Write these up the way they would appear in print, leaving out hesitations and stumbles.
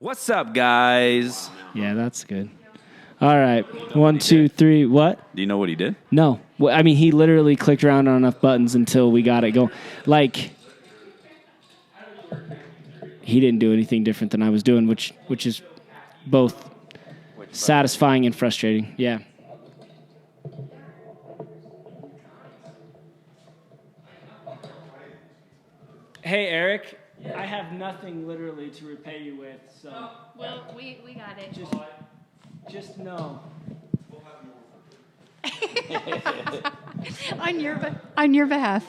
What's up, guys? Yeah, that's good. All right. 1, 2, 3. What? Do you know what he did? No. Well, I mean, he literally clicked around on enough buttons until we got it going. Like, he didn't do anything different than I was doing, which is both satisfying and frustrating. Yeah. Hey, Eric. I have nothing literally to repay you with, so. Oh, well, we got it. Just know. on your behalf.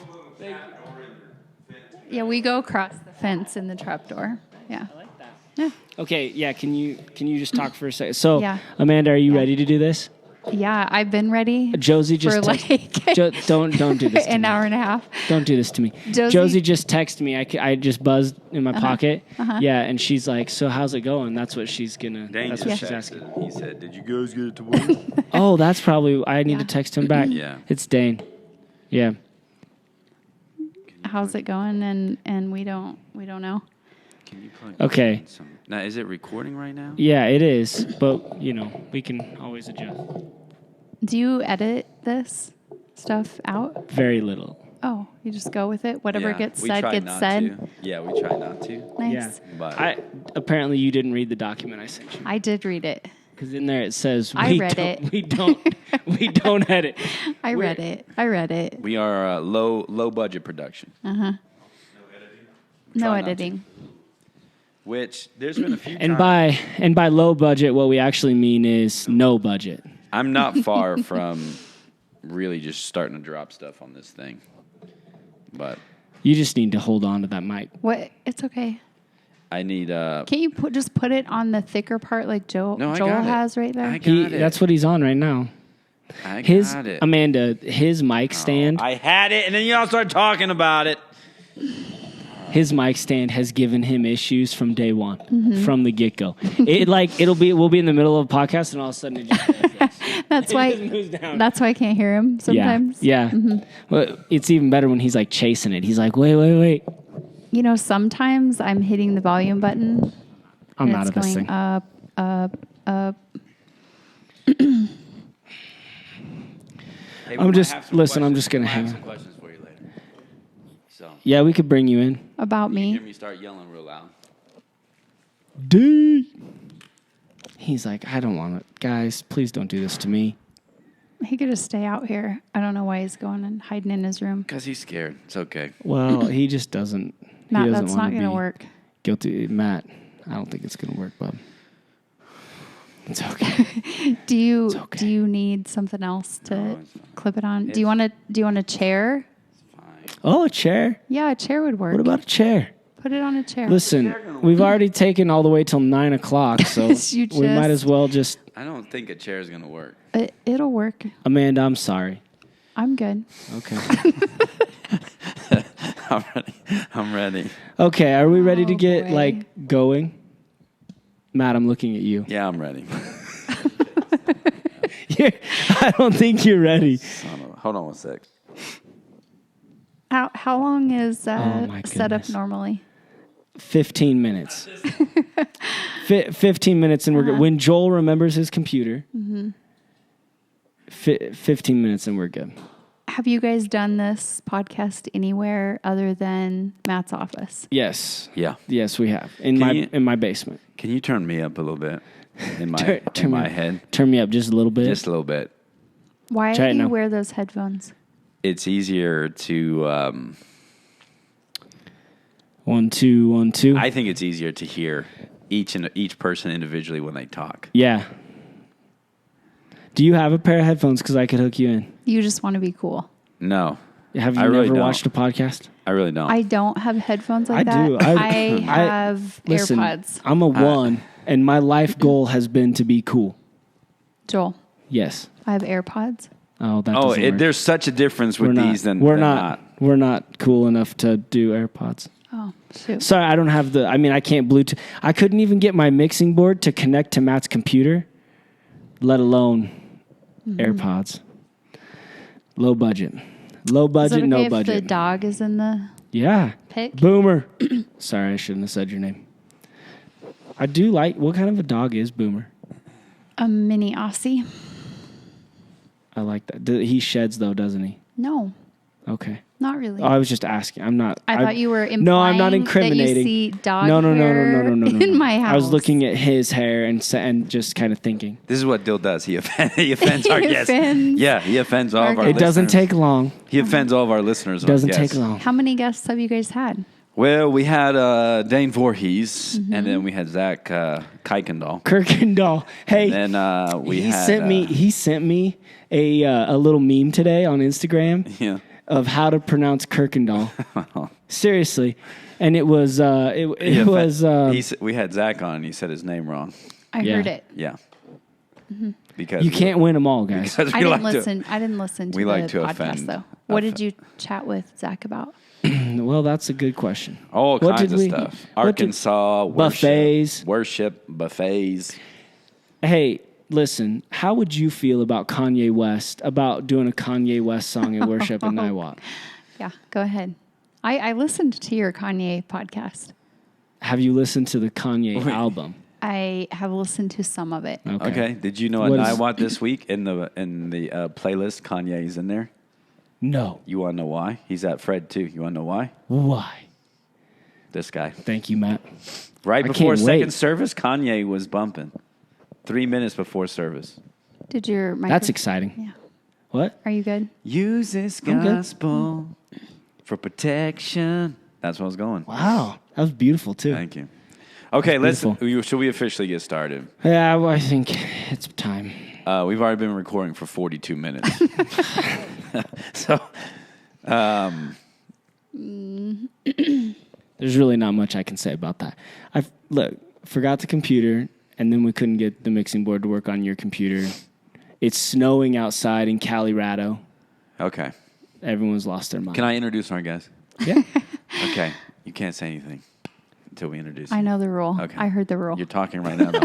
Yeah, we go across the fence in the trapdoor. Yeah. I like that. Yeah. Okay, yeah, can you just talk for a second? So, Yeah. Amanda, are you ready to do this? Yeah, I've been ready. Josie just for don't do this to an me. hour and a half. Don't do this to me. Josie just texted me. I just buzzed in my pocket. Yeah, and she's like, "So how's it going?" That's what she's gonna. That's what she's asking. He said, "Did you guys get it to work?" Oh, that's probably. I need to text him back. Yeah. It's Dane. Yeah. How's it going? And we don't know. Can you plug Okay. in some? Now, is it recording right now? Yeah, it is. But we can always adjust. Do you edit this stuff out? Very little. Oh, you just go with it. Whatever Yeah, gets we said try gets not said. to. Yeah, we try not to. Nice. Yeah. But Apparently you didn't read the document I sent you. I did read it. Because in there it says I read it. we don't edit. I read it. we are a low budget production. No not editing. Which there's been a few And times. by low budget, what we actually mean is no budget. I'm not far from really just starting to drop stuff on this thing. But You just need to hold on to that mic. What? It's okay. I need Can't you just put it on the thicker part like Joel No, I got it. has right there? I got it. That's what he's on right now. I His got it. Amanda, his mic stand, I had it, and then y'all start talking about it. his mic stand has given him issues from day one, from the get go. We'll be in the middle of a podcast, and all of a sudden it just does this. That's It why. just moves down. That's why I can't hear him sometimes. Yeah. Well, it's even better when he's like chasing it. He's like, wait. You know, sometimes I'm hitting the volume button. I'm and out it's of this going thing. up. Hey, I'm we just- might have some listen, I'm questions. just gonna We might have hang some questions for you later. So Yeah, we could bring you in. About you me. hear me start yelling real loud. D. He's like, I don't want it. Guys, please don't do this to me. He could just stay out here. I don't know why he's going and hiding in his room. Because he's scared. It's okay. Well, he just doesn't. Matt, he doesn't that's wanna not going to be work. Guilty, Matt. I don't think it's gonna work, bub. It's okay. Do you okay. do you need something else to No, it's fine. clip it on? Do you want a chair? It's fine. Oh, a chair. Yeah, a chair would work. What about a chair? Put it on a chair. Listen, we've already taken all the way till 9 o'clock, so You we might as just- well just. I don't think a chair is going to work. It'll work. Amanda, I'm sorry. I'm good. Okay. I'm ready. Okay, are we ready to Oh, get boy. going? Matt, I'm looking at you. Yeah, I'm ready. I don't think you're ready. Hold on one sec. How long is my set up goodness. normally? 15 minutes. 15 minutes, and we're good. When Joel remembers his computer, 15 minutes, and we're good. Have you guys done this podcast anywhere other than Matt's office? Yes. Yeah. Yes, we have. In my basement. Can you turn me up a little bit in my Turn me my up. head? Turn me up just a little bit. Just a little bit. Why Try it do you now. wear those headphones? It's easier to. 1, 2, 1, 2. I think it's easier to hear each person individually when they talk. Yeah. Do you have a pair of headphones? Because I could hook you in. You just want to be cool. No, Have you I really never don't. watched a podcast? I really don't. I don't have headphones like I that. do. I have Listen, AirPods. I'm a one, and my life goal has been to be cool. Joel, Yes. I have AirPods. Oh, that doesn't work. There's such a difference with We're not, these than we're than not. We're not cool enough to do AirPods. Oh, shoot. Sorry, I don't have I can't Bluetooth. I couldn't even get my mixing board to connect to Matt's computer, let alone AirPods. Low budget. Low budget, Is it okay no if the budget. dog is in the Yeah. pic? Boomer. Sorry, I shouldn't have said your name. I do like. What kind of a dog is Boomer? A mini Aussie. I like that. He sheds though, doesn't he? No, Okay. not really. Oh, I was just asking. I'm not. I thought you were implying No, I'm not incriminating. that you see dog no, hair in my house. I was looking at his hair and just kind of thinking. This is what Dill does. He offends our guests. Yeah, he offends all of our It listeners. doesn't take long. He offends all of our listeners. It doesn't take long. How many guests have you guys had? Well, we had Dane Voorhees, and then we had Zach Kuykendall. Kirkendall. Hey, And then he sent me a little meme today on Instagram Yeah. of how to pronounce Kirkendall. Seriously, and it was we had Zach on, and he said his name wrong. I Yeah. heard it. Yeah. Because you can't win them all, guys. because I we didn't like listen. I didn't listen to we the like to podcast offend- though. What did you chat with Zach about? Well, that's a good question. all What kinds did of we- stuff. what did- Arkansas Buffets. worship buffets. Hey, listen, how would you feel about Kanye West, about doing a Kanye West song in worship at Niwot? Yeah, go ahead. I listened to your Kanye podcast. Have you listened to the Kanye album? I have listened to some of it. Okay. Did you know at What is- Niwot this week in the playlist Kanye's in there? No. You want to know why? He's at Fred too. You want to know why? Why? This guy. Thank you, Matt. Right I before can't second wait. service, Kanye was bumping. 3 minutes before service. Did your micro- That's exciting. Yeah. What? Are you good? Use this I'm good. gospel for protection. That's what I was going. Wow. That was beautiful, too. Thank you. Okay, should we officially get started? Yeah, well, I think it's time. We've already been recording for 42 minutes. So, There's really not much I can say about that. Forgot the computer, and then we couldn't get the mixing board to work on your computer. It's snowing outside in Colorado. okay. Everyone's lost their mind. Can I introduce our guest? Yeah. Okay. You can't say anything until we introduce you. I know the rule. Okay. I heard the rule. You're talking right now. Though.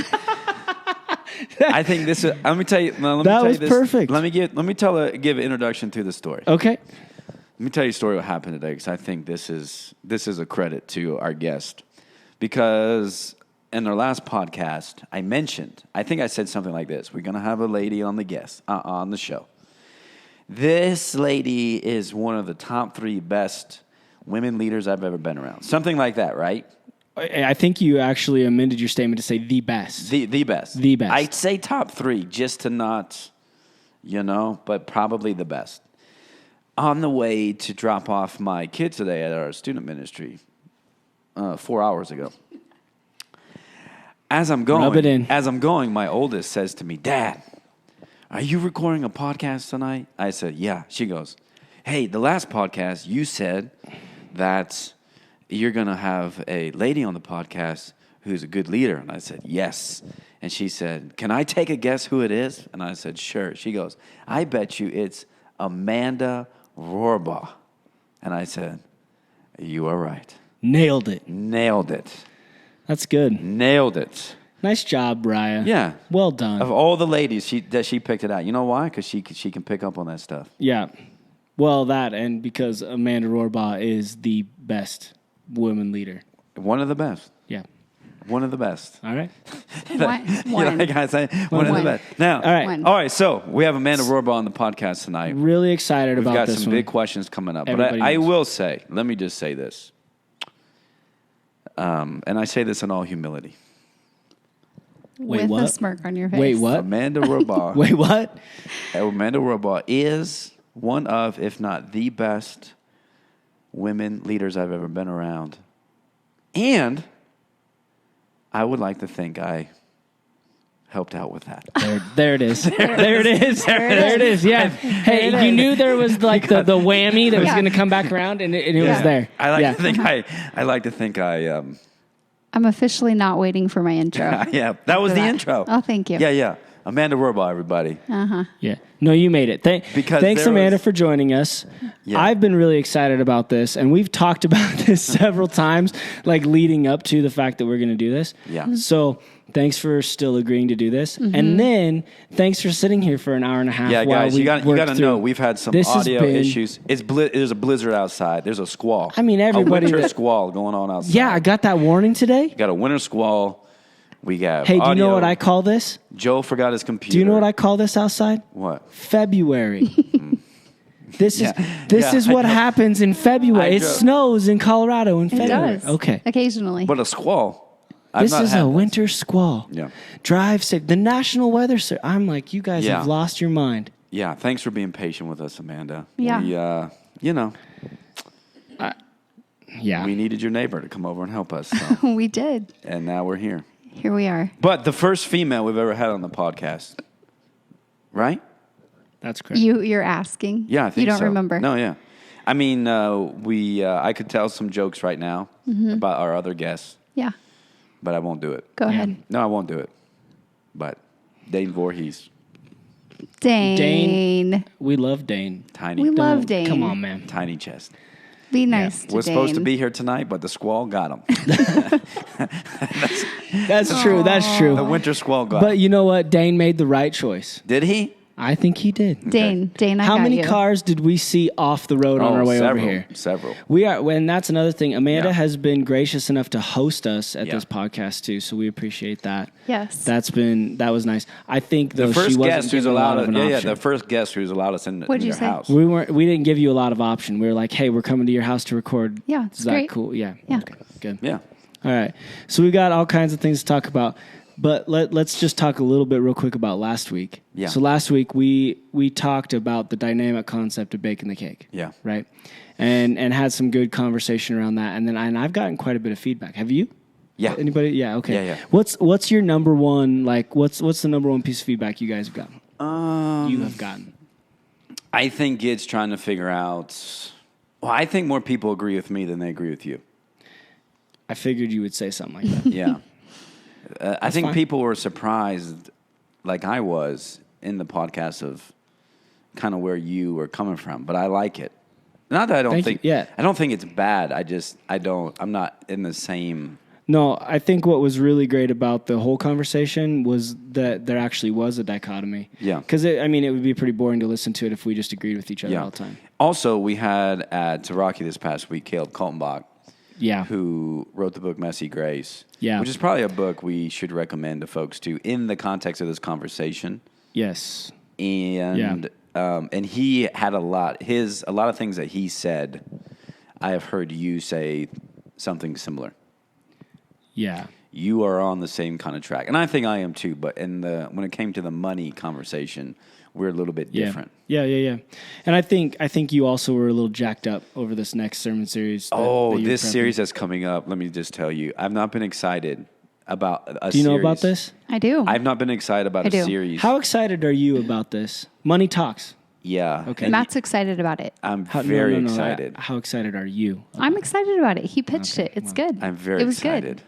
I think this is. Let me tell you. Let me That tell you was this. perfect. Let me give an introduction to the story. Okay. Let me tell you a story what happened today because I think this is a credit to our guest because in our last podcast I think I said something like this: we're gonna have a lady on the show. This lady is one of the top 3 best women leaders I've ever been around. Something like that, right? I think you actually amended your statement to say the best. The best. The best. I'd say top 3 just to not, but probably the best. On the way to drop off my kids today at our student ministry 4 hours ago. As I'm Rub it in. going, my oldest says to me, "Dad, are you recording a podcast tonight?" I said, "Yeah." She goes, "Hey, the last podcast you said that you're going to have a lady on the podcast who's a good leader." And I said, "Yes." And she said, "Can I take a guess who it is?" And I said, "Sure." She goes, "I bet you it's Amanda Rohrbaugh." And I said, "You are right." Nailed it. Nailed it. That's good. Nailed it. Nice job, Raya. Yeah. Well done. Of all the ladies, she picked it out. You know why? Because she can pick up on that stuff. Yeah. Well, that and because Amanda Rohrbaugh is the best woman leader. One of the best. Yeah. One of the best. All right. One. You know what I say? One of the best. Now, All right. One. all right. So we have Amanda Rohrbaugh on the podcast tonight. Really excited We've about got this some one. big questions coming up. But Everybody I knows. will say, let me just say this. And I say this in all humility. Wait, With a what? smirk on your face. Wait, what? Amanda Rohrbaugh. Wait, what? Amanda Rohrbaugh is one of, if not the best, women leaders I've ever been around. And I would like to think I helped out with that. There it is. There it is. There it is. Yeah. Hey, you knew there was like the whammy that was Yeah. going to come back around, and it was there. I like yeah. to think I like to think I I'm officially not waiting for my intro. yeah, that was For the that. intro. Oh, thank you. Yeah. Amanda Rohrbaugh, everybody. Yeah. No, you made it. Because thanks, there Amanda, was- for joining us. Yeah. I've been really excited about this, and we've talked about this several times, like leading up to the fact that we're going to do this. Yeah. So thanks for still agreeing to do this. And then thanks for sitting here for an hour and a half. Yeah, while guys, we you got worked to through. know we've had some This has audio been- issues. There's a blizzard outside. There's a squall. I mean, everybody a winter that- squall going on outside. Yeah, I got that warning today. got a winter squall. We got Hey, do you know audio. what I call this? Joe forgot his computer. Do you know what I call this outside? What? February. This is I what know. happens in February. It know. snows in Colorado in It February. does. Okay. Occasionally. But a squall. I've This not is had a this. winter squall. Yeah. Drive safe. The National Weather Service. I'm like, you guys Yeah. have lost your mind. Yeah. Thanks for being patient with us, Amanda. Yeah. We, Yeah. we needed your neighbor to come over and help us. So. We did. And now we're here. Here we are. But the first female we've ever had on the podcast, right? That's correct. You're asking. Yeah, I think you don't so. remember. No, yeah. I mean, I could tell some jokes right now about our other guests, Yeah. but I won't do it. Go ahead. No, I won't do it. But Dane Voorhees, Dane. We love Dane. tiny, We love Don't- Dane. Come on, man. tiny chest. Be nice to Was Dane. supposed to be here tonight, but the squall got him. That's true. That's The true. winter squall got him. But you know what? Dane made the right choice. Did he? I think he did. Dane, I How got many you. cars did we see off the road on our way several, over here? Several. We are, and that's another thing. Amanda Yeah. has been gracious enough to host us at Yeah. this podcast too, so we appreciate that. Yes. That was nice. I think The though she first wasn't guest who's given a lot allowed of an the option. first guest who's allowed us in What'd you their say? house. We didn't give you a lot of option. We were like, hey, we're coming to your house to record. Yeah, Is it's that great. cool? Yeah. Yeah. Okay, good. Yeah. All right. So we got all kinds of things to talk about. But let's just talk a little bit real quick about last week. Yeah. So last week we talked about the dynamic concept of baking the cake. Yeah. Right. And had some good conversation around that. And then I've gotten quite a bit of feedback. Have you? Yeah. Anybody? Yeah. Okay. Yeah, yeah. What's your number one, like, what's the number one piece of feedback you guys have gotten? You have gotten. I think it's trying to figure out. Well, I think more people agree with me than they agree with you. I figured you would say something like that. Yeah. I think fine. people were surprised, like I was, in the podcast of kind of where you were coming from. But I like it. Not that I don't Thank think. you. Yeah. I don't think it's bad. I'm not in the same. No, I think what was really great about the whole conversation was that there actually was a dichotomy. Yeah. Because, it would be pretty boring to listen to it if we just agreed with each other all the time. Also, we had at Taraki this past week Caleb Kaltenbach, Yeah. who wrote the book Messy Grace. Yeah. Which is probably a book we should recommend to folks too in the context of this conversation. Yes. And and he had a lot of things that he said. I have heard you say something similar. Yeah. You are on the same kind of track, and I think I am too. But when it came to the money conversation, we're a little bit different. Yeah. And I think you also were a little jacked up over this next sermon series. that you're This prepping. series that's coming up. Let me just tell you, I've not been excited about a series. Do you know about this? I do. I've not been excited about I a do. series. How excited are you about this? Money Talks. Yeah. Okay. and Matt's excited about it. I'm No, very no. excited. How excited are you? I'm excited about it. He pitched it. It's good. I'm very it was excited.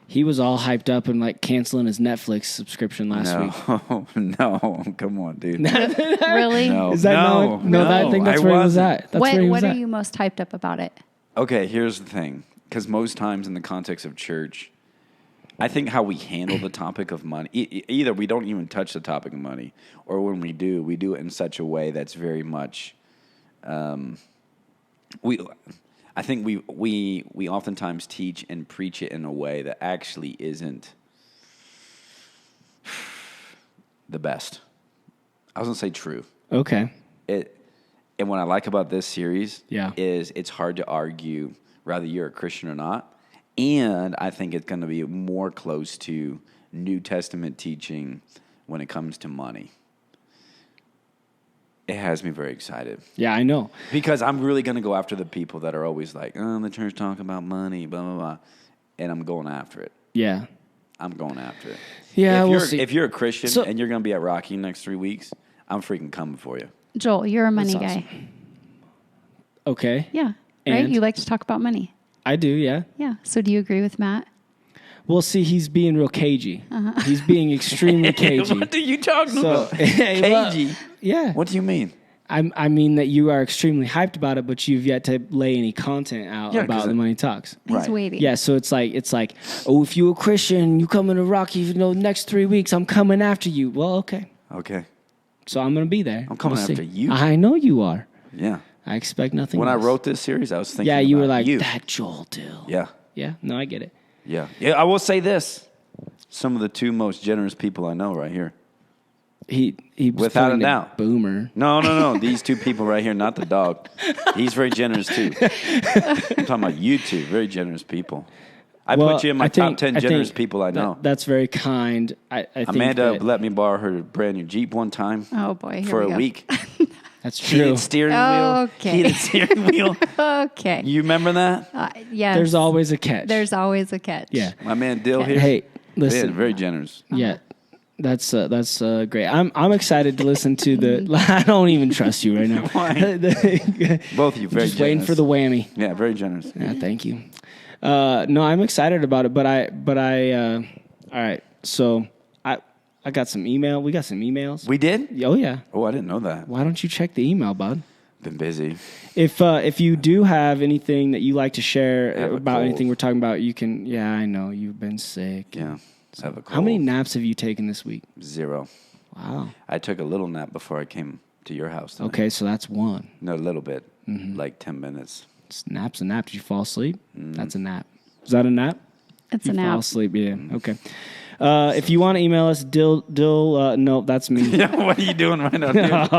He was all hyped up and like canceling his Netflix subscription last week. No, come on, dude. Good. Really? No, Is that I think that's I where he was wasn't. at. That's where he was What are at. you most hyped up about it? Okay, here's the thing. Because most times in the context of church, I think how we handle the topic of money, either we don't even touch the topic of money, or when we do it in such a way that's very much, I think we oftentimes teach and preach it in a way that actually isn't the best. I was going to say true. Okay. And what I like about this series Yeah. is it's hard to argue whether you're a Christian or not. And I think it's going to be more close to New Testament teaching when it comes to money. It has me very excited. Yeah, I know. Because I'm really going to go after the people that are always like, oh, the church talking about money, blah, blah, blah. And I'm going after it. Yeah. I'm going after it. Yeah, if we'll you're, see. If you're a Christian So- and you're going to be at Rocky next 3 weeks, I'm freaking coming for you. Joel, you're a money That's guy. awesome. Okay. Yeah. Right? And? You like to talk about money. I do, yeah. Yeah. So do you agree with Matt? Well, see, he's being real cagey. He's being extremely cagey. What are you talking So, about? hey, well, Cagey? yeah. What do you mean? I mean that you are extremely hyped about it, but you've yet to lay any content out Yeah, 'cause about the Money Talks. He's Right. waiting. Yeah, so it's like, oh, if you're a Christian, you come into Rocky, next 3 weeks, I'm coming after you. Well, okay. Okay. So I'm going to be there. I'm coming We'll see. after you. I know you are. Yeah. I expect nothing When I less. wrote this series, I was thinking Yeah, you were about like, you. that Joel deal. Yeah. Yeah, no, I get it. Yeah. Yeah, I will say this. Some of the two most generous people I know right here. He was Without a pointing to doubt. Boomer. No. These two people right here, not the dog. He's very generous too. I'm talking about you two, very generous people. I put you in my top 10 generous people I know. That's very kind. I think Amanda that, let me borrow her brand new Jeep one time. Oh boy, here for we a go. week. that's true. Heated steering wheel. Okay. Heated steering wheel. Okay. You remember that? Yes. There's always a catch. There's always a catch. Yeah. My man Dill here. Hey, Man, listen. very generous. Yeah. That's great. I'm excited to listen to the. I don't even trust you right now. Why? Both of you very Just generous. waiting for the whammy. Yeah, very generous. Yeah, thank you. No, I'm excited about it, but all right. So I got some email. We got some emails. We did? Oh yeah. Oh, I didn't know that. Why don't you check the email, bud? Been busy. If you do have anything that you like to share a about cold. anything we're talking about, you can. Yeah, I know you've been sick. Yeah. Have a cold. How many naps have you taken this week? 0. Wow. I took a little nap before I came to your house tonight. Okay, so that's one. No, a little bit. Like 10 minutes. Nap's a nap. Did you fall asleep? That's a nap. Is that a nap? It's You a fall nap. asleep, yeah. Okay. If you want to email us, no, that's me. Yeah, what are you doing right now,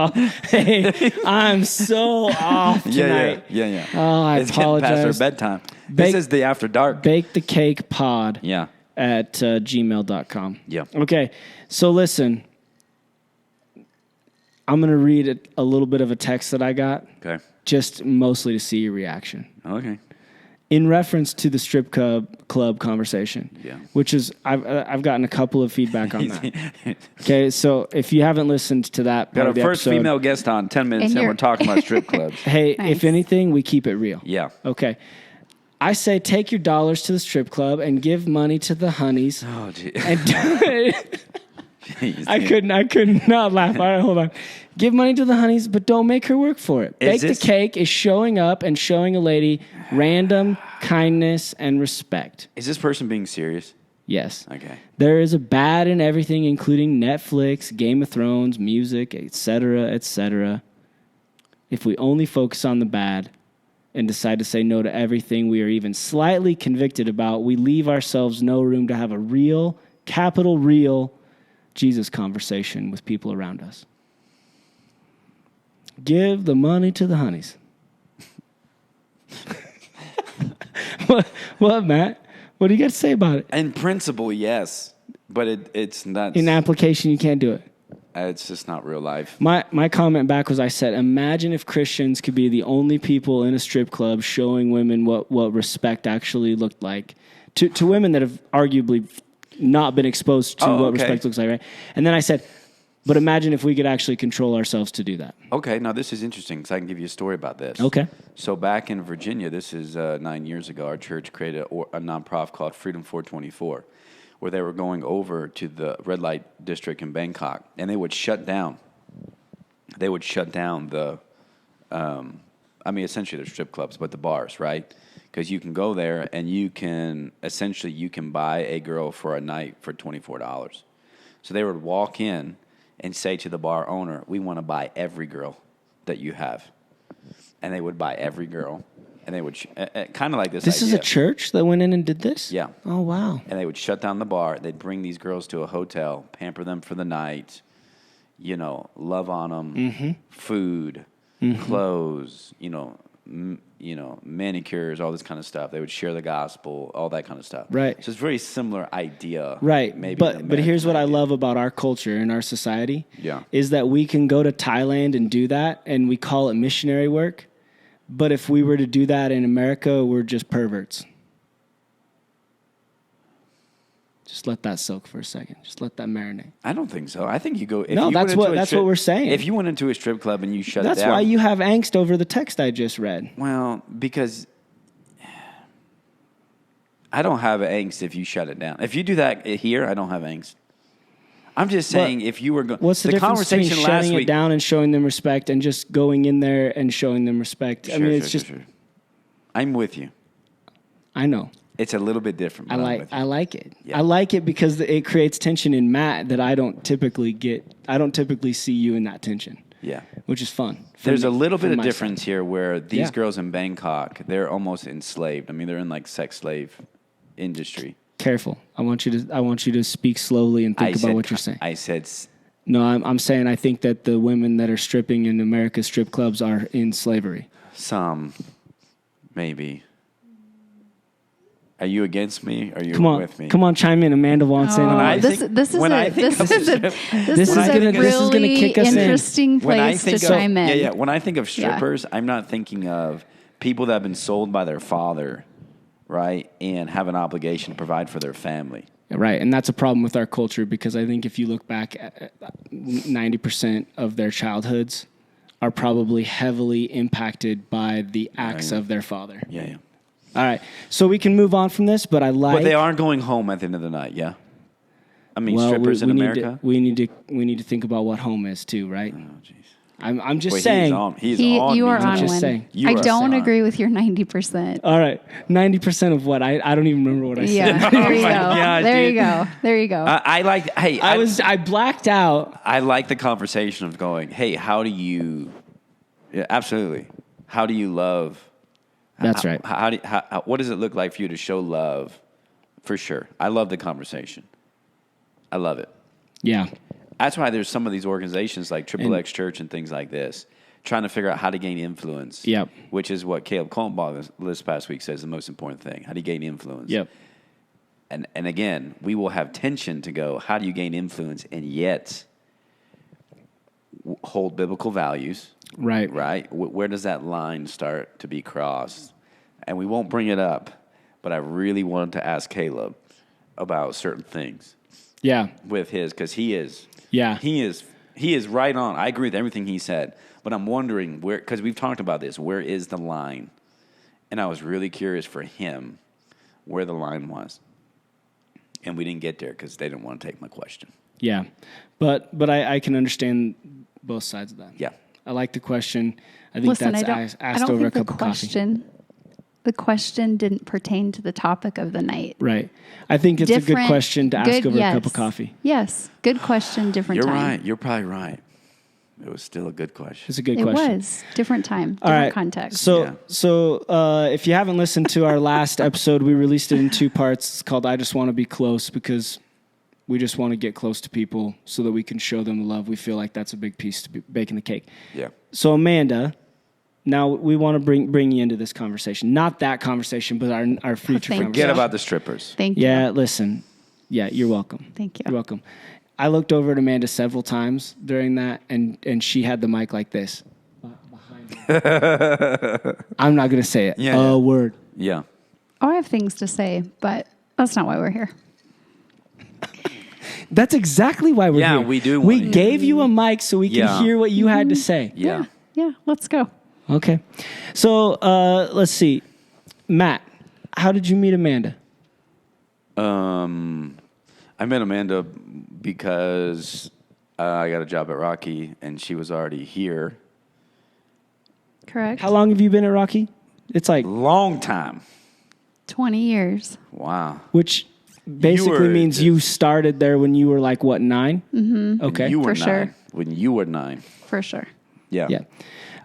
dude? Hey, I'm so off tonight. Yeah. Oh, I it's getting past apologize. our bedtime. Bake- This is the after dark. Bake the cake pod Yeah. at gmail.com. Yeah. Okay, so listen. I'm going to read a little bit of a text that I got, Okay. just mostly to see your reaction. Okay. In reference to the strip club conversation, Yeah. which is I've gotten a couple of feedback on that. Okay, so if you haven't listened to that part Got our of the first episode, female guest on 10 minutes, And and you're- we're talking about strip clubs. hey, Nice. if anything, we keep it real. Yeah. Okay, I say take your dollars to the strip club and give money to the honeys. Oh, gee. And Jeez. I could not laugh. All right, hold on. Give money to the honeys, but don't make her work for it. Bake the cake is showing up and showing a lady random kindness and respect. Is this person being serious? Yes. Okay. There is a bad in everything, including Netflix, Game of Thrones, music, etc., etc. If we only focus on the bad and decide to say no to everything we are even slightly convicted about, we leave ourselves no room to have a real, capital real, Jesus conversation with people around us. Give the money to the honeys. What, Matt? What do you got to say about it? In principle, yes, but it's not. In application, you can't do it. It's just not real life. My comment back was, I said, imagine if Christians could be the only people in a strip club showing women what respect actually looked like to women that have arguably not been exposed to what respect looks like, right? And then I said, but imagine if we could actually control ourselves to do that. Okay, now this is interesting because I can give you a story about this. Okay. So back in Virginia, this is 9 years ago, our church created a nonprofit called Freedom 424, where they were going over to the red light district in Bangkok, and they would shut down. They would shut down the, essentially they're strip clubs, but the bars, right? Because you can go there and you can buy a girl for a night for $24. So they would walk in and say to the bar owner, we want to buy every girl that you have. And they would buy every girl. And they would, kind of like this This idea. is a church that went in and did this? Yeah. Oh, wow. And they would shut down the bar. They'd bring these girls to a hotel, pamper them for the night, love on them, food, clothes, manicures, all this kind of stuff. They would share the gospel, all that kind of stuff. Right. So it's a very similar idea. Right. Maybe But here's what I idea. love about our culture and our society. Yeah. Is that we can go to Thailand and do that, and we call it missionary work. But if we were to do that in America, we're just perverts. Just let that soak for a second. Just let that marinate. I don't think so. I think you go. No, that's what we're saying. If you went into a strip club and you shut it That's down. why you have angst over the text I just read. Well, because I don't have angst if you shut it down. If you do that here, I don't have angst. I'm just saying if you were going. What's the difference between conversation last shutting week, it down and showing them respect and just going in there and showing them respect? I mean, it's just. Sure. I'm with you. I know. It's a little bit different. But I like it. Yeah. I like it because it creates tension in Matt that I don't typically get. I don't typically see you in that tension. Yeah. Which is fun. There's a me, little bit from of my difference side. here where these Yeah. girls in Bangkok, they're almost enslaved. I mean, they're in like sex slave industry. careful. I want you to speak slowly and think about what you're saying. I said, No, I'm saying I think that the women that are stripping in America's strip clubs are in slavery. some, maybe. Are you against me? Or are you with me? Come on, chime in. Amanda wants in. This is a really kick us in. interesting place to chime in. Yeah. When I think of strippers, I'm not thinking of people that have been sold by their father, right, and have an obligation to provide for their family. Right, and that's a problem with our culture because I think if you look back, 90% of their childhoods are probably heavily impacted by the acts of their father. Yeah. All right, so we can move on from this, but But they are going home at the end of the night, yeah? I mean, strippers in America? We need to think about what home is too, right? Oh, jeez. I'm just saying. You are on just one. saying. I don't agree with your 90%. All right, 90% of what? I don't even remember what I said. Yeah, there you go. God, there you go. I blacked out. I like the conversation of going, hey, how do you? Yeah, absolutely. How do you love? That's right. What does it look like for you to show love? For sure, I love the conversation. I love it. Yeah. That's why there's some of these organizations like Triple X Church and things like this, trying to figure out how to gain influence. Yep. Which is what Caleb Coltenbaugh this past week says the most important thing. How do you gain influence? Yep. And again, we will have tension to go, how do you gain influence and yet hold biblical values? Right. Right? Where does that line start to be crossed? And we won't bring it up, but I really wanted to ask Caleb about certain things. Yeah. With his, because he is. Yeah. He is right on. I agree with everything he said, but I'm wondering where, because we've talked about this, where is the line? And I was really curious for him where the line was. And we didn't get there because they didn't want to take my question. Yeah. But I can understand both sides of that. Yeah. I like the question. I think that's asked over a cup of coffee. The question didn't pertain to the topic of the night. Right. I think it's a good question to ask over a cup of coffee. Yes. Good question, different time. You're right. You're probably right. It was still a good question. It's a good question. It was. Different time, different context. So if you haven't listened to our last episode, we released it in 2 parts. It's called I Just Want to Be Close because we just want to get close to people so that we can show them the love. We feel like that's a big piece to baking the cake. Yeah. So Amanda, now we want to bring you into this conversation. Not that conversation, but our future conversation. Forget about the strippers. Thank you. Yeah, listen. Yeah, you're welcome. Thank you. You're welcome. I looked over at Amanda several times during that, and she had the mic like this. Behind her. I'm not going to say it. Yeah. Word. Yeah. Oh, I have things to say, but that's not why we're here. That's exactly why we're here. Yeah, we do. We gave you a mic so we can hear what you had to say. Yeah. Yeah, let's go. Okay. So let's see. Matt, how did you meet Amanda? I met Amanda because I got a job at Rocky, and she was already here. Correct. How long have you been at Rocky? It's like long time. 20 years. Wow. Which basically means you started there when you were like, what, 9? Mm-hmm. Okay. You were For 9. sure. When you were 9. For sure. Yeah. Yeah.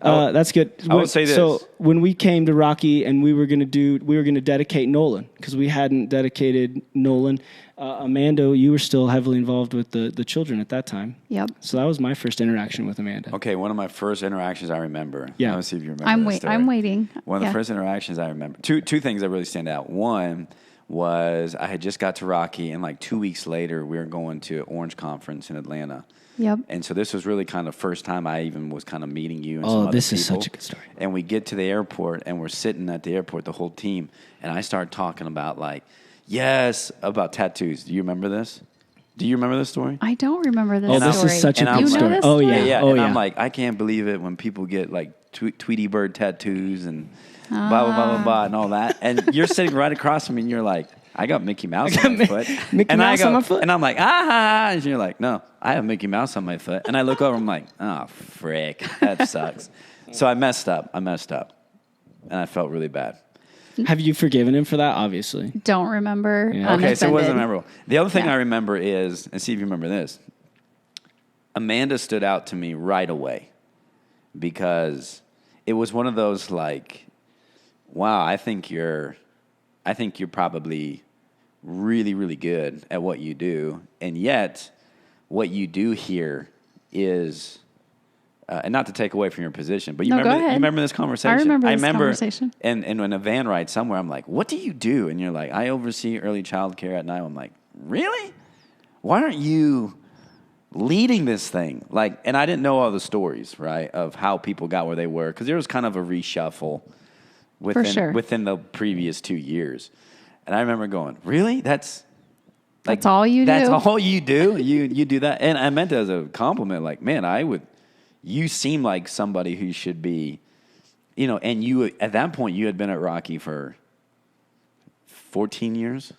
That's good. I would say this. So when we came to Rocky and we were going to dedicate Nolan because we hadn't dedicated Nolan. Amanda, you were still heavily involved with the children at that time. Yep. So that was my first interaction with Amanda. Okay, one of my first interactions I remember. Yeah. Let's see if you remember this story. I'm waiting. One of the first interactions I remember. Two things that really stand out. One was I had just got to Rocky, and like 2 weeks later, we were going to Orange Conference in Atlanta. Yep. And so this was really kind of first time I even was kind of meeting you and some other this people. is such a good story. And we get to the airport, and we're sitting at the airport, the whole team, and I start talking about about tattoos. Do you remember this? Do you remember this story? I don't remember this story. This is such a good story. This Oh, story? yeah. And I'm like, I can't believe it when people get like Tweety Bird tattoos and blah, blah, blah, blah, blah, and all that. And you're sitting right across from me, and you're like, I got Mickey Mouse on my foot. Mickey Mouse on my foot? And I'm like, and you're like, no, I have Mickey Mouse on my foot. And I look over, I'm like, oh, frick, that sucks. So I messed up. And I felt really bad. Have you forgiven him for that? Obviously. Don't remember. Yeah. Okay, so it wasn't Unoffended. memorable. The other thing I remember is, and see if you remember this, Amanda stood out to me right away because it was one of those like, wow, I think you're probably really, really good at what you do, and yet what you do here is, and not to take away from your position, but you remember this conversation? I remember this conversation. And in a van ride somewhere, I'm like, what do you do? And you're like, I oversee early child care at night. I'm like, really? Why aren't you leading this thing? Like, and I didn't know all the stories, right, of how people got where they were, because there was kind of a reshuffle within the previous 2 years. And I remember going, really? That's all you do? That's all you do? You do that? And I meant it as a compliment. Like, man, you seem like somebody who should be, and you, at that point, you had been at Rocky for 14 years,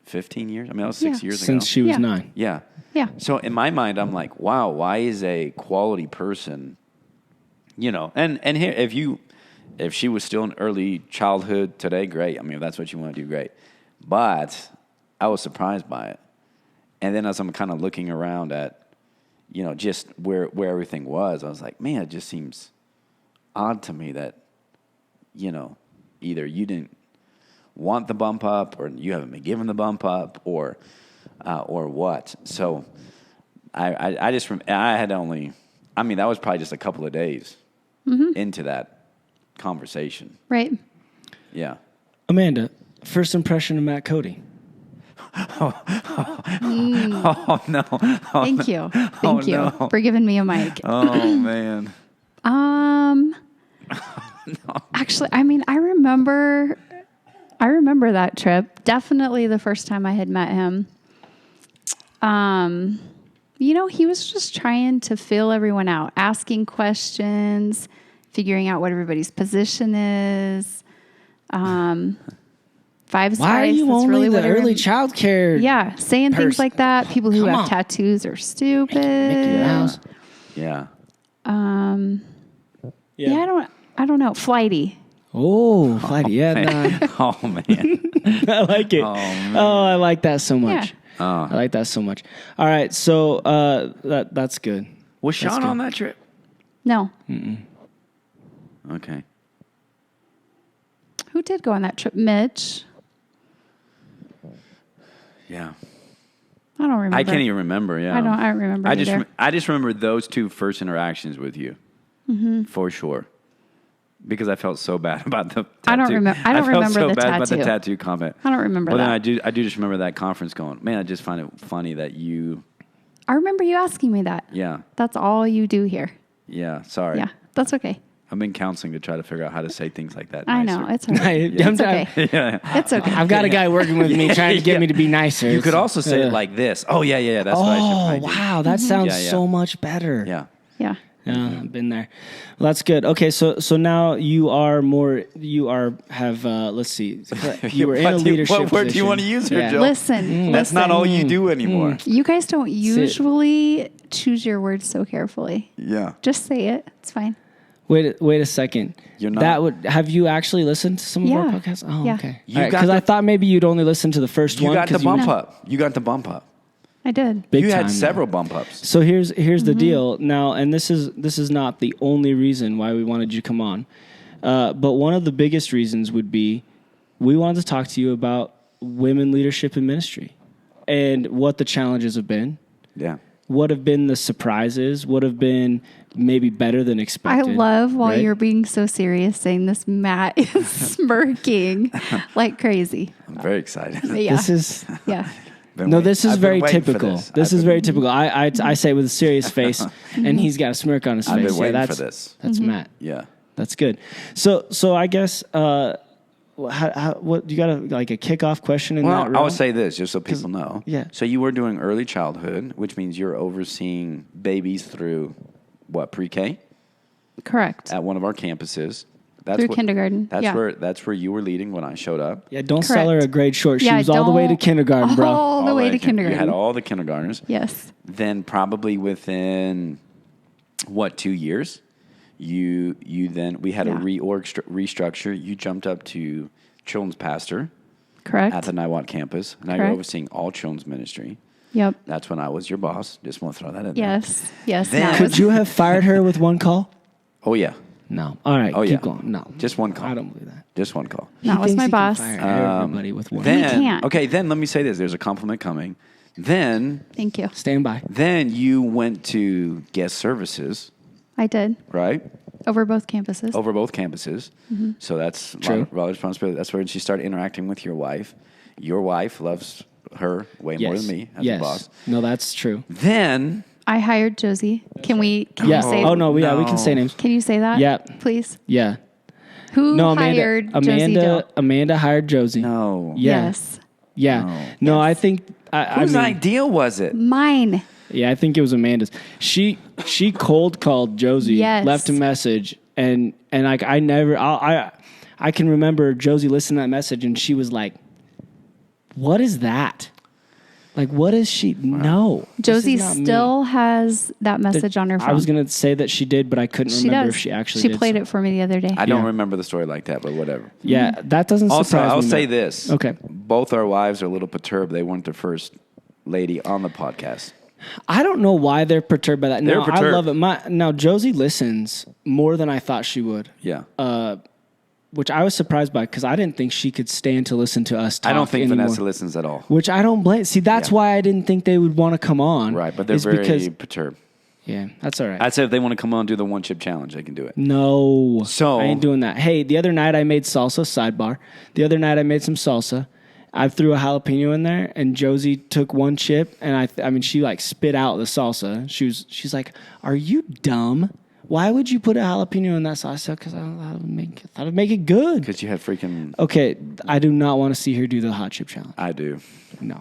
15 years. I mean, that was 6 years ago. Since she was 9. Yeah. Yeah. So in my mind, I'm like, wow, why is a quality person, and here, if she was still in early childhood today, great. I mean, if that's what you want to do, great. But I was surprised by it. And then as I'm kind of looking around at, just where everything was, I was like, man, it just seems odd to me that, either you didn't want the bump up, or you haven't been given the bump up, or what. So I had only, that was probably just a couple of days into that conversation. Right. Yeah. Amanda, first impression of Matt Cody. Oh no! Thank you for giving me a mic. Oh man. Actually, I remember that trip. Definitely the first time I had met him. He was just trying to fill everyone out, asking questions, figuring out what everybody's position is. 5 Why are you only the early child care? Yeah, saying things like that. People who Come have on. tattoos are stupid. Mickey Mouse. Yeah. Yeah, I don't know. Flighty. Oh, flighty. Yeah, nah. Oh man. I like it. Oh, man. Oh, I like that so much. Yeah. I like that so much. All right, so that's good. Was Sean on that trip? No. Okay. Who did go on that trip? Mitch. Yeah. I don't remember. I can't even remember. Yeah. I don't remember either. I just remember those 2 first interactions with you, for sure, because I felt so bad about the tattoo. I don't remember so the bad about the tattoo. tattoo comment. I don't remember Well, that. then I do just remember that conference going, man, I just find it funny that you. I remember you asking me that. Yeah. That's all you do here. Yeah. Sorry. Yeah, that's okay. I've been counseling to try to figure out how to say things like that. I nicer. know. It's okay. It's okay. Yeah. It's okay. I've got a guy working with me trying to get me to be nicer. You could also say it like this. Oh, yeah. That's what I should probably do. Wow. That sounds Yeah, yeah. so much better. Yeah. Yeah. Yeah, I've been there. Well, that's good. Okay, so now let's see. You were in a leadership What word do you position. want to use here, Jill? Listen. That's not all you do anymore. You guys don't usually choose your words so carefully. Yeah. Just say it. It's fine. Wait a second. You're not. Have you actually listened to some of our Yeah. podcasts? Oh, Yeah. okay. You got Because I thought maybe you'd only listen to the first You one. got the 'cause bump up. You got the bump up. I did. Big You time, had several bump ups. So here's the deal now, and this is not the only reason why we wanted you to come on, but one of the biggest reasons would be we wanted to talk to you about women leadership in ministry and what the challenges have been. Yeah. What have been the surprises? What have been maybe better than I expected? love while right? you're being so serious saying this, Matt is smirking like crazy. I'm very excited. Yeah. This is Yeah. this is I've been very waiting for typical. this. This is very typical. I say it with a serious face, and he's got a smirk on his I've face. been waiting that's for this. That's Matt. Yeah. That's good. So I guess what you got a kickoff question in that Well, realm? I would say this just so people know. yeah. So you were doing early childhood, which means you're overseeing babies through what, pre-K Correct. at one of our campuses. Through kindergarten. That's Yeah. where you were leading when I showed up. Yeah, don't sell her Correct. a grade short. She Yeah, was all the way to don't- kindergarten, bro. All the way to kindergarten. You had all the kindergartners. Yes. Then probably within 2 years, we had a restructure. You jumped up to children's pastor Correct. at the Niwot campus. Now you're Correct. overseeing all children's ministry. Yep. That's when I was your boss. Just want to throw that in there. Yes. Yes. Then- Matt Could was- you have fired her with one call? Oh, yeah. No. All right. Oh, keep yeah. going. No. Just one call. I don't believe that. Just one call. Not He with thinks my he can boss. fire everybody with one. Then, can't. okay, then let me say this. There's a compliment coming. Then Thank you. Stand by. you went to guest services, I did. right? Over both campuses. Over both campuses. Mm-hmm. So that's True. a lot of responsibility. That's where she started interacting with your wife. Your wife loves her way more than me as a boss. No, that's true. Then, I hired Josie. Can you Yeah. say Oh, no. Yeah, we No. can say names. Can you say that? Yeah. Please. Yeah. Who No, hired Josie Dill? Amanda hired Josie. no. Yeah. Yes. Yeah. No, I think. I Whose mean, idea was it? Mine. Yeah, I think it was Amanda's. She cold called Josie, Yes. left a message, and like I can remember Josie listening to that message, and she was like, "What is that? Like, what is she? No, this is Josie not me." still has that message on her phone. I was gonna say that she did, but I couldn't She remember does. if she actually She did. played it for me the other day. I don't Yeah. remember the story like that, but whatever. Yeah, that doesn't surprise Also, I'll me. say Matt. this. Okay. Both our wives are a little perturbed. They weren't the first lady on the podcast. I don't know why they're perturbed by that. They're No, I perturbed. love it. Now Josie listens more than I thought she would. Yeah. Which I was surprised by because I didn't think she could stand to listen to us talk I don't think anymore. Vanessa listens at all. Which I don't blame. See, that's Yeah. why I didn't think they would want to come on. Right, but they're is very because, perturbed. yeah, that's all right. I'd say if they want to come on and do the one chip challenge, they can do it. No, So- I ain't doing that. Hey, the other night I made salsa. Sidebar. The other night I made some salsa. I threw a jalapeno in there, and Josie took one chip, and I mean, she like spit out the salsa. She's like, "Are you dumb? Why would you put a jalapeno in that salsa?" I said, "Because I thought it'd make it good." Because you had freaking... Okay, I do not want to see her do the hot chip challenge. I do. No.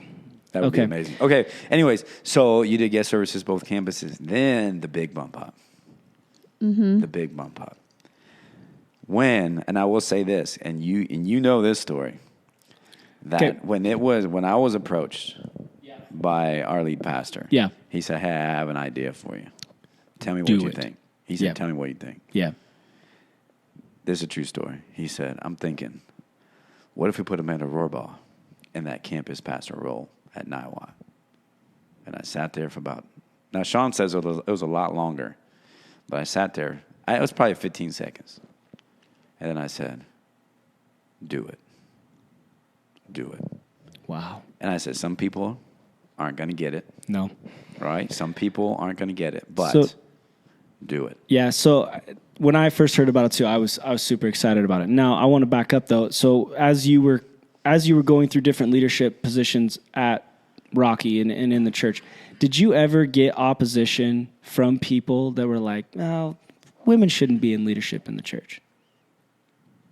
That would be Okay. amazing. Okay. Anyways, so you did guest services both campuses. Then the big bump up. The big bump up. When, and I will say this, and you know this story, that Okay. when I was approached by our lead pastor, Yeah. he said, "Hey, I have an idea for you. Tell me what Do you it." think." He said, Yeah. "Tell me what you think." Yeah. This is a true story. He said, "I'm thinking, what if we put Amanda Rohrbaugh in that campus pastor role at Niwot?" And I sat there for about... Now, Sean says it was a lot longer, but I sat there. It was probably 15 seconds. And then I said, "Do it. Do it." Wow. And I said, some people aren't going to get it, No. right? Some people aren't going to get it, but So- do it. Yeah. So when I first heard about it too, I was super excited about it. Now I want to back up though. So as you were going through different leadership positions at Rocky and in the church, did you ever get opposition from people that were like, "No, women shouldn't be in leadership in the church"?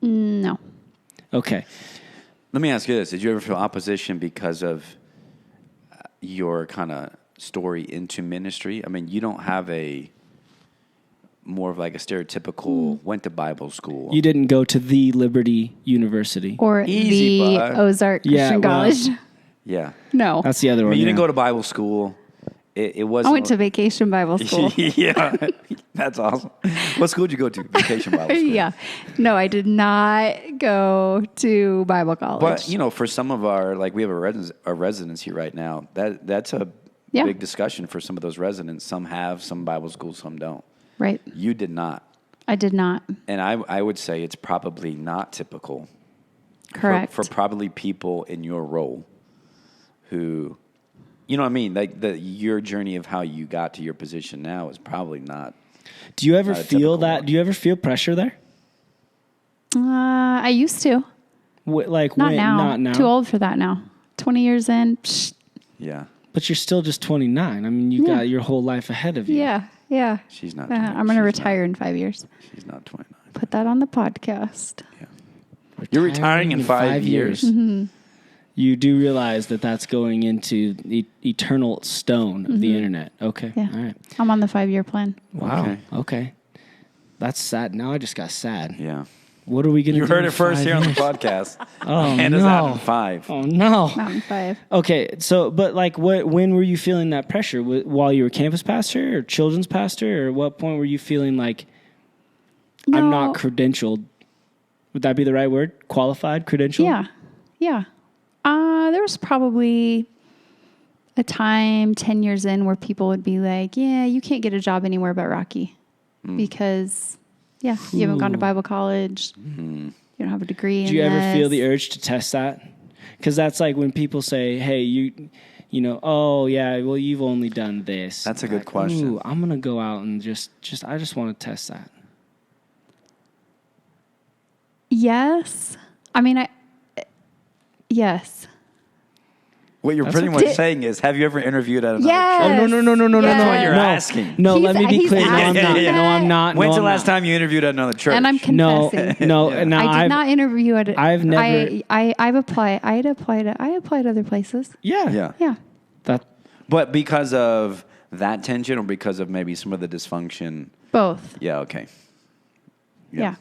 No. Okay. Let me ask you this. Did you ever feel opposition because of your kind of story into ministry? I mean, you don't have more of like a stereotypical went to Bible school. You didn't go to the Liberty University. Or Easy, the bud. Ozark Yeah, Christian well, College. Yeah. No. That's the other I one. mean, you didn't yeah. go to Bible school. It I wasn't. went to vacation Bible school. Yeah. That's awesome. What school did you go to? Vacation Bible school. Yeah. No, I did not go to Bible college. But, for some of our, like we have a residency right now, that's a Yeah. big discussion for some of those residents. Some have some Bible schools, some don't. Right. You did not. I did not. And I would say it's probably not typical. Correct. For probably people in your role who, you know what I mean? Like your journey of how you got to your position now is probably not. Do you ever Not a feel typical that? one. Do you ever feel pressure there? I used to. Like Not when? now. Not now. Too old for that now. 20 years in. Psh, Yeah. But you're still just 29. I mean, you Yeah. got your whole life ahead of you. yeah. Yeah. She's not. I'm going to retire in 5 years. She's not 29. Put that on the podcast. Yeah. You're retiring in 5 years. Mm-hmm. You do realize that that's going into the eternal stone of the internet. Okay. Yeah. All right. I'm on the 5-year plan. Wow. Okay. Okay. That's sad. Now I just got sad. Yeah. What are we going to do? You heard in it first 5 here on the years? podcast. Oh, Amanda's out no. in 5. Oh, no. Mountain 5. Okay. So, but like, when were you feeling that pressure? While you were campus pastor or children's pastor? Or what point were you feeling like, I'm not credentialed? Would that be the right word? Qualified, credentialed? Yeah. Yeah. There was probably a time 10 years in where people would be like, yeah, you can't get a job anywhere but Rocky because Yeah. You haven't gone to Bible college. You don't have a degree Do in you ever this. feel the urge to test that? Because that's like when people say, hey, you know, oh, yeah, well, you've only done this. That's a good Like, question. Ooh, I'm going to go out and I just want to test that. Yes. I mean, yes. What you're That's pretty okay. much saying is, have you ever interviewed at another Yes. church? Oh, no. That's what you're no. asking. No, He's- let me be he's clear. No, I'm asking not. that. No, I'm not. When's no, the I'm last not. time you interviewed at another church? And I'm No, confessing. no. Yeah. No, I did not interview at. I've never. I've applied. I applied other places. Yeah. Yeah. Yeah. That. But because of that tension or because of maybe some of the dysfunction? Both. Yeah, okay. Yeah.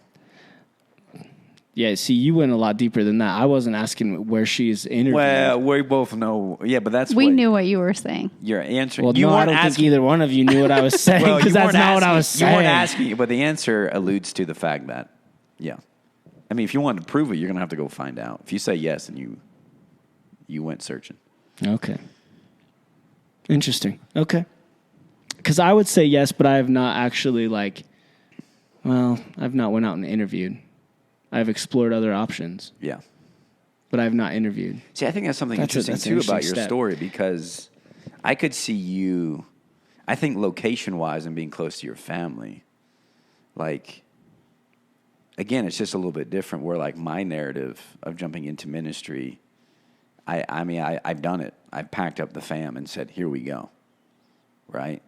Yeah, see, you went a lot deeper than that. I wasn't asking where she's interviewing. Well, we both know. Yeah, but that's We what knew what you were saying. you're answering. Well, you no, I weren't don't asking, think either one of you knew what I was saying well, because you that's weren't not what I asking- was saying. You weren't asking, but the answer alludes to the fact that, yeah. I mean, if you wanted to prove it, you're going to have to go find out. If you say yes and you went searching. Okay. Interesting. Okay. Because I would say yes, but I have not actually I've not went out and interviewed. I've explored other options, Yeah. but I've not interviewed. See, I think that's something That's interesting an too about interesting your step. story because I could see you, I think location wise and being close to your family, like, again, it's just a little bit different where like my narrative of jumping into ministry, I've done it. I packed up the fam and said, here we go. Right?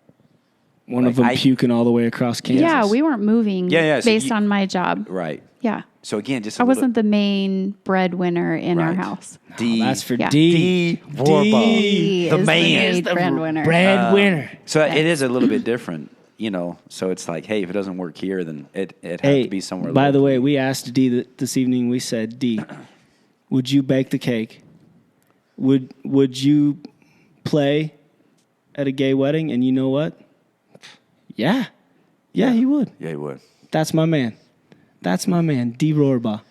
One Like, of them I- puking all the way across Kansas. Yeah, we weren't moving Yeah, so based you- on my job. Right. Yeah. So again, just I wasn't the main breadwinner in our Right. house. D. That's for Yeah. D. Rohrbaugh. He The is man. the main breadwinner. Breadwinner. So it is a little bit different, you know. So it's like, hey, if it doesn't work here, then it has Hey, to be somewhere. by the locally. way, we asked D this evening. We said, D, would you bake the cake? Would you play at a gay wedding? And you know what? Yeah, he would. Yeah, he would. That's my man. That's my man, D. Rohrbaugh.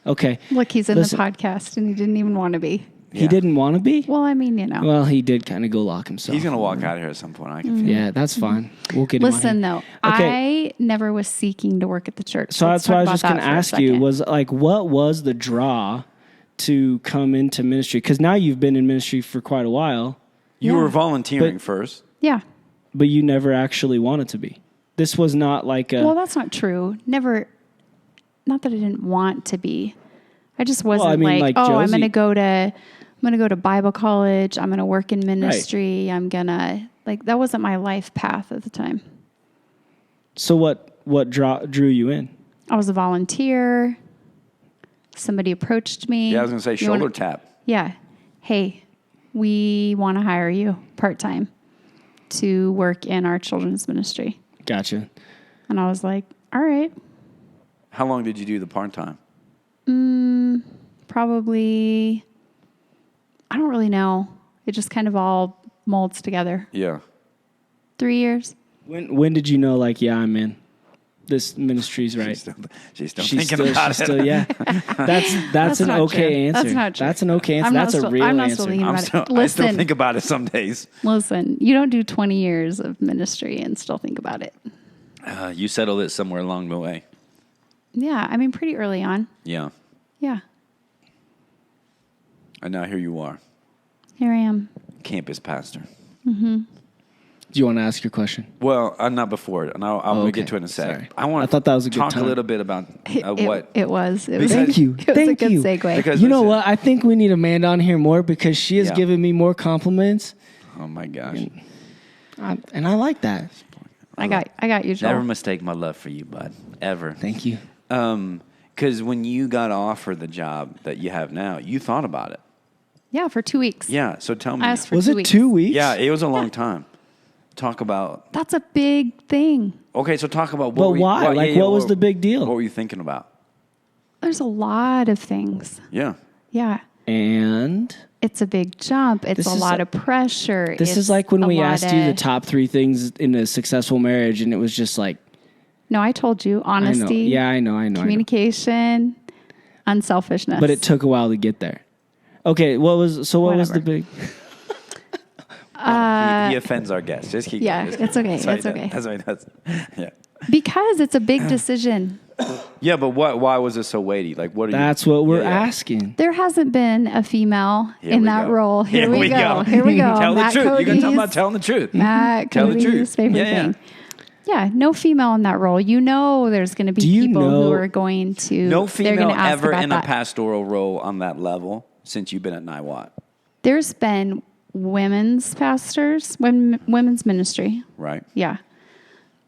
Okay. Look, he's in Listen. the podcast and he didn't even want to be. He Yeah. didn't want to be? Well, I mean, you know. Well, he did kind of go lock himself. He's gonna walk out of here at some point. I can feel. Yeah, that's fine. We'll get him on Listen, here. though, Okay. I never was seeking to work at the church. So Let's that's why I talk was just about going to that for a ask you second. was like, what was the draw to come into ministry? Because now you've been in ministry for quite a while, You Yeah. were volunteering But- first. Yeah. but you never actually wanted to be. This was not like a. Well, that's not true. Never. Not that I didn't want to be. I just wasn't I mean, like oh, I'm Josie- going to go to. I'm going to go to Bible college. I'm going to work in ministry. I'm going to that wasn't my life path at the time. So what drew you in? I was a volunteer. Somebody approached me. Yeah, I was gonna say You shoulder wanna- tap. Yeah. Hey, we want to hire you part-time to work in our children's ministry. Gotcha. And I was like, all right, How long did you do the part time? probably, I don't really know. It just kind of all molds together. Yeah. 3 years. When did you know? Like, yeah, I'm in. This ministry's right. She's still thinking about she's it. still, yeah. That's an not okay true. answer. That's not true. That's an okay answer. I'm not That's a still- real I'm not answer. still thinking I about still Listen. think about it some days. Listen, you don't do 20 years of ministry and still think about it. You settled it somewhere along the way. Yeah, I mean, pretty early on. Yeah. Yeah, And now here you are, here I am. campus pastor. Do you want to ask your question? Well, not before it, and I'll okay. get to it in a sec. Sorry. I want I thought that was a good talk time. a little bit about what. It was. It was. Thank you. It was Thank a good you. segue. Because You know listen- what? I think we need Amanda on here more because she has Yeah. given me more compliments, Oh my gosh! and I like that. I got you, Joel. Never mistake my love for you, bud. Ever. Thank you. Because when you got offered the job that you have now, you thought about it. Yeah, for 2 weeks. Yeah. So tell me. I asked for Was 2 it weeks. 2 weeks? Yeah, it was a long time. Talk about. That's a big thing. Okay, so talk about. But why? What was the big deal? What were you thinking about? There's a lot of things. Yeah. Yeah. And It's a big jump. It's This a is lot a- of pressure. this It's is like when a we lot asked you the of- top 3 things in a successful marriage, and it was just like, No, I told you. I know. Honesty. Yeah, I know. Communication. Unselfishness. But it took a while to get there. Okay, what was the Whatever. big? He offends our guests. Just keep. yeah, going. it's okay. That's what It's he does. okay. That's what he does. Yeah. Because it's a big decision. Yeah, but why was it so weighty? Like, what are That's you? what we're Yeah, yeah. asking. There hasn't been a female Here in we that go. role. Here we go. Here we go. Tell Matt the truth. You're going to talk about Cody's- telling the truth. Matt Tell the Cody's truth. favorite Yeah, yeah. thing. Yeah, no female in that role. You know there's going to be Do you people know- who are going to... No they're female gonna ask ever about in that. a pastoral role on that level since you've been at NIWAT, There's been women's pastors, women's ministry. right? Yeah.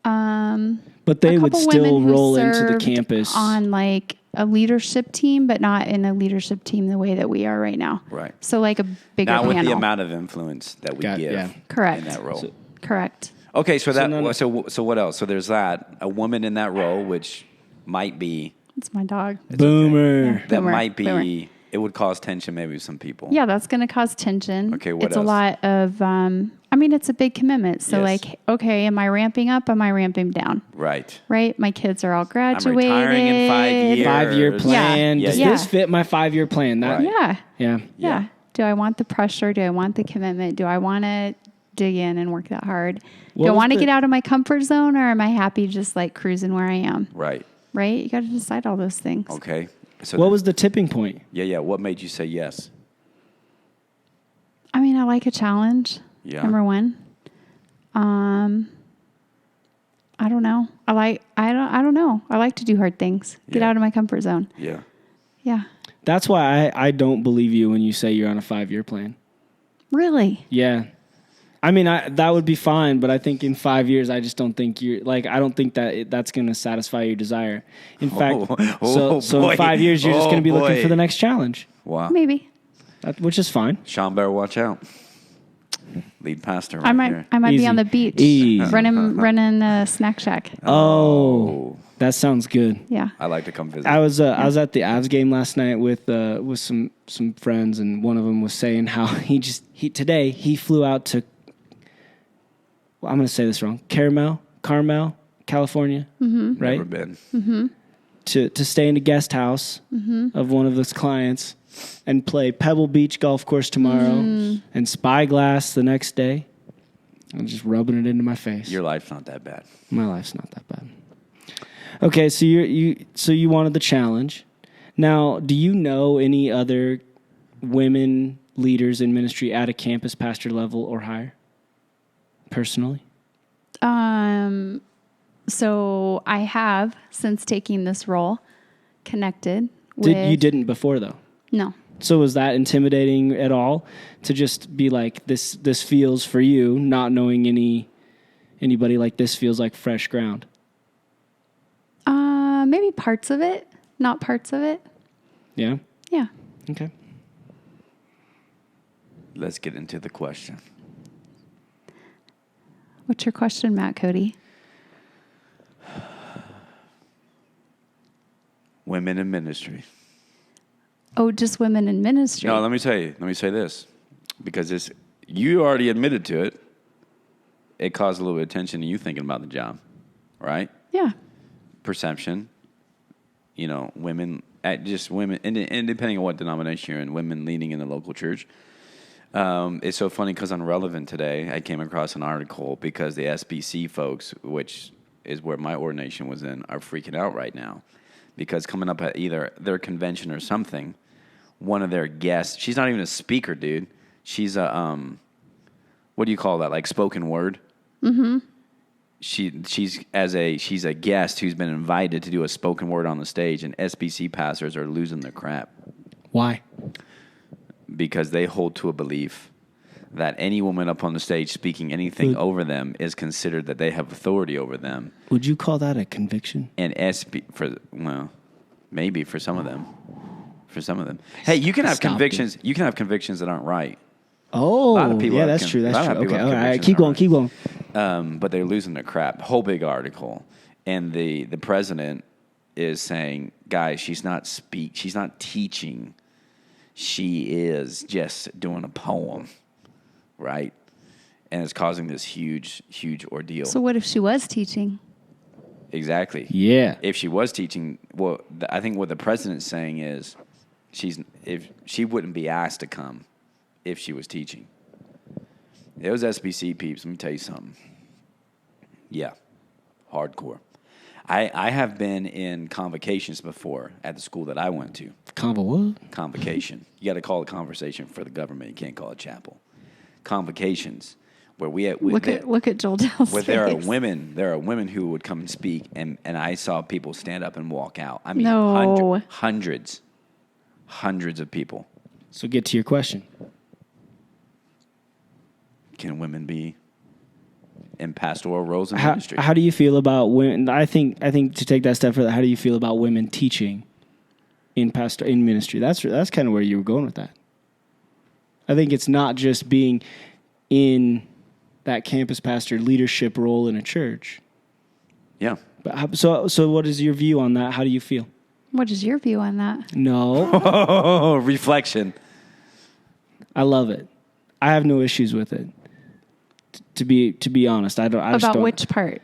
But they A would couple still women who roll into the served campus. on like a leadership team, but not in a leadership team the way that we are right now. Right. So like a bigger Not with panel. the amount of influence that we give yeah. Correct. in that role. Correct. Okay, so none- so what else? So there's that, a woman in that role, which might be It's my dog. Boomer. Yeah. that Boomer, might be boomer. it would cause tension maybe with some people. Yeah, that's going to cause tension. Okay, what it's else? a lot of, I mean, it's a big commitment. So Yes. like, okay, am I ramping up? Am I ramping down? Right. Right? My kids are all I'm graduated. retiring in 5 years. 5-year plan. Yeah. Does Yeah. this fit my 5-year plan? That, Right. Yeah. Yeah. Yeah. Do I want the pressure? Do I want the commitment? Do I want to dig in and work that hard? What Do I was want to the- get out of my comfort zone, or am I happy just like cruising where I am? Right. Right? You got to decide all those things. Okay. So What was the tipping point? yeah. What made you say yes? I mean, I like a challenge. Yeah. Number one. I don't know. I don't know. I like to do hard things. Get Yeah. out of my comfort zone. Yeah. Yeah. That's why I don't believe you when you say you're on a 5-year plan. Really? Yeah. I mean, that would be fine, but I think in 5 years, I just don't think you're like, I don't think that that's going to satisfy your desire. In fact, so boy. in 5 years, you're just Oh, going to be looking boy. for the next challenge, Wow. Maybe. which is fine. Sean better watch out. Lead pastor right I might here. be Easy. on the beach Easy. running a snack shack. Oh, that sounds good. Yeah. I like to come visit. I was at the Avs game last night with some friends, and one of them was saying how today he flew out to. Well, I'm going to say this wrong. Carmel, California, right? Never been. To stay in a guest house of one of those clients and play Pebble Beach golf course tomorrow and Spyglass the next day. I'm just rubbing it into my face. Your life's not that bad. My life's not that bad. Okay, so you wanted the challenge. Now, do you know any other women leaders in ministry at a campus pastor level or higher? Personally? So I have, since taking this role, connected with... You didn't before, though? No. So was that intimidating at all to just be like, this feels for you, not knowing anybody like this feels like fresh ground? Maybe parts of it, not parts of it. Yeah? Yeah. Okay. Let's get into the question. What's your question, Matt Cody? Women in ministry. Oh, just women in ministry. No, let me tell you. Let me say this. Because you already admitted to it. It caused a little bit of tension in you thinking about the job. Right? Yeah. Perception. Women, and depending on what denomination you're in, women leading in the local church. It's so funny because on Relevant today, I came across an article because the SBC folks, which is where my ordination was in, are freaking out right now. Because coming up at either their convention or something, one of their guests, she's not even a speaker, dude. She's a, what do you call that? Like spoken word? Mm-hmm. She's a guest who's been invited to do a spoken word on the stage, and SBC pastors are losing their crap. Why? Because they hold to a belief that any woman up on the stage speaking anything over them is considered that they have authority over them. Would you call that a conviction? And maybe for some of them. For some of them. Hey, you can have Stop convictions. You can have convictions that aren't right. Oh, A lot of people yeah, have that's true. a lot That's of true. people Okay, have all right. convictions Keep that going. aren't. But they're losing their crap. Whole big article. And the president is saying, guys, she's not teaching. She is just doing a poem, right? And it's causing this huge, huge ordeal. So what if she was teaching? Exactly. Yeah. If she was teaching, well, I think what the president's saying is if she wouldn't be asked to come if she was teaching. Those SBC peeps, let me tell you something. Yeah, hardcore. I have been in convocations before at the school that I went to. Convo what? Convocation. You got to call it conversation for the government. You can't call it chapel. Convocations where Look at Joel Dell's where face. there are women who would come and speak, and I saw people stand up and walk out. I mean, No. hundreds of people. So get to your question. Can women be in pastoral roles in How, ministry? how do you feel about women? I think to take that step further, how do you feel about women teaching in ministry? That's kind of where you were going with that. I think it's not just being in that campus pastor leadership role in a church. Yeah. But so what is your view on that? How do you feel? What is your view on that? No, Reflection. I love it. I have no issues with it. To be honest, I just About don't. which part?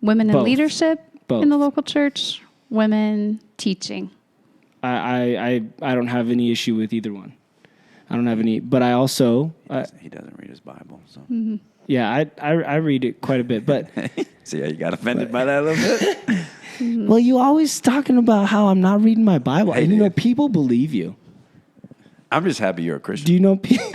Women in Both. leadership Both. in the local church? Women teaching? I don't have any issue with either one. I don't have any, but I also He doesn't read his Bible, so. yeah, I read it quite a bit, but See how you got offended by that a little bit? well, you always talking about how I'm not reading my Bible, Hey, and you know dude. people believe you. I'm just happy you're a Christian. Do you know people?